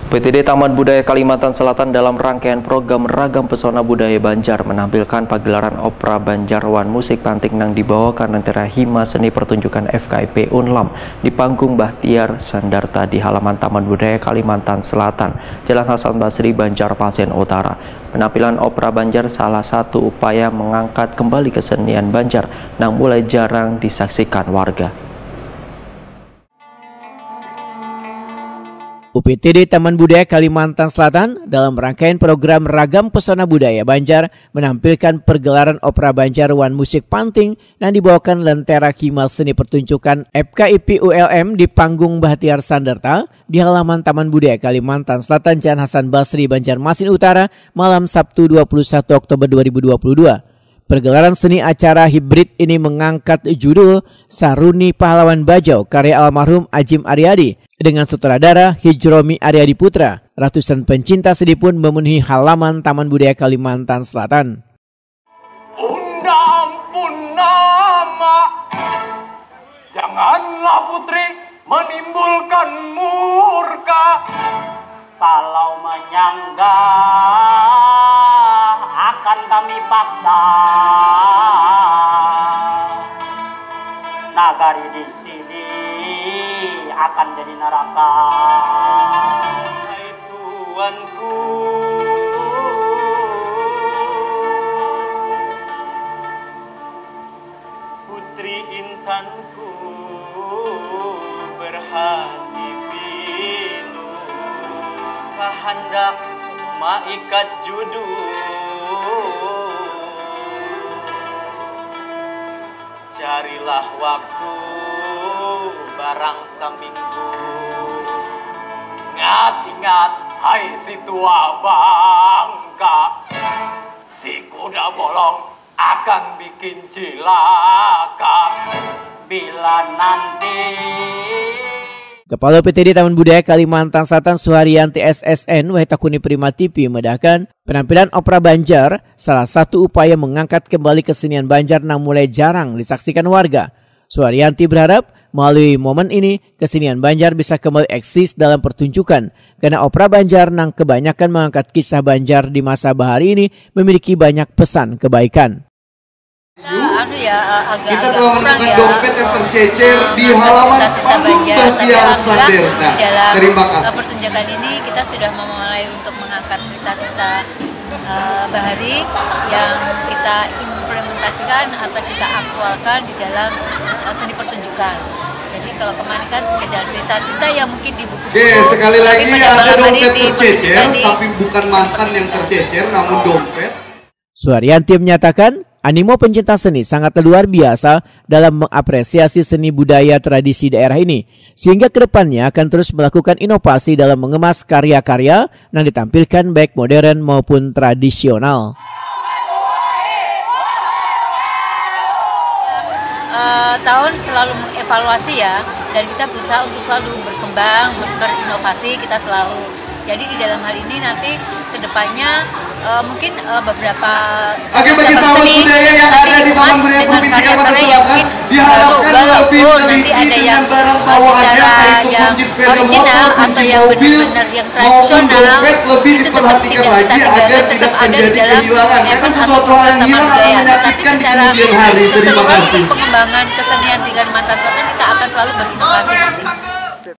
PTD Taman Budaya Kalimantan Selatan dalam rangkaian program Ragam Pesona Budaya Banjar menampilkan pagelaran opera Banjarwan Musik Panting yang dibawakan antara Hima Seni Pertunjukan FKIP Unlam di panggung Bahtiar Sandarta di halaman Taman Budaya Kalimantan Selatan, Jalan Hasan Basri, Banjarmasin Utara. Penampilan opera Banjar salah satu upaya mengangkat kembali kesenian Banjar yang mulai jarang disaksikan warga. UPTD Taman Budaya Kalimantan Selatan dalam rangkaian program Ragam Pesona Budaya Banjar menampilkan pergelaran opera Banjarwan Musik Panting yang dibawakan Lentera Hima Seni Pertunjukan FKIP ULM di panggung Bahtiar Sandarta di halaman Taman Budaya Kalimantan Selatan, Jalan Hasan Basri, Banjarmasin Utara, malam Sabtu 21 Oktober 2022. Pergelaran seni acara hibrid ini mengangkat judul Saruni Pahlawan Bajau karya almarhum Ajim Aryadi dengan sutradara Hijromi Aryadi Putra. Ratusan pencinta seni pun memenuhi halaman Taman Budaya Kalimantan Selatan. Bunda ampun nama, janganlah putri menimbulkan murka. Kalau menyangga akan kami paksa, nagari di sini akan jadi neraka. Hai tuanku, putri intanku berhati pilu, kehendak maikat judul. Carilah waktu barang seminggu. Ingat-ingat, hai si tua bangka, si kuda bolong akan bikin cilaka. Bila nanti Kepala PTD Taman Budaya Kalimantan Selatan Suharyanti SSN Wahitakuni Prima TV memedahkan penampilan opera Banjar salah satu upaya mengangkat kembali kesenian Banjar yang mulai jarang disaksikan warga. Suharyanti berharap melalui momen ini kesenian Banjar bisa kembali eksis dalam pertunjukan karena opera Banjar yang kebanyakan mengangkat kisah Banjar di masa bahari ini memiliki banyak pesan kebaikan. Kita telah menemukan dompet yang tercecer di halaman panggung Bahtiar Sandarta. Terima kasih. Pertunjukan ini kita sudah memulai untuk mengangkat cerita-cerita bahari yang kita implementasikan atau kita aktualkan di dalam seni pertunjukan. Jadi kalau kemarin kan sekedar cerita-cerita yang mungkin di buku. Sekali lagi ada dompet tercecer, tapi bukan mantan yang tercecer, namun dompet. Suharyanti menyatakan animo pencinta seni sangat luar biasa dalam mengapresiasi seni budaya tradisi daerah ini, sehingga kedepannya akan terus melakukan inovasi dalam mengemas karya-karya yang ditampilkan baik modern maupun tradisional. Tahun selalu mengevaluasi ya, dan kita berusaha untuk selalu berkembang, berinovasi, kita selalu. Jadi di dalam hal ini nanti kedepannya mungkin beberapa bagi sahabat budaya yang ada di Taman Budaya Provinsi Kalimantan Selatan diharapkan lebih teliti dengan barang bawaannya, yaitu kunci sepeda motor, kunci mobil, maupun dompet lebih diperhatikan lagi agar tidak terjadi kehilangan. Karena sesuatu hal yang hilang akan menyakitkan di kemudian hari. Terima kasih. Pengembangan kesenian di Kalimantan Selatan kita akan selalu berinovasi.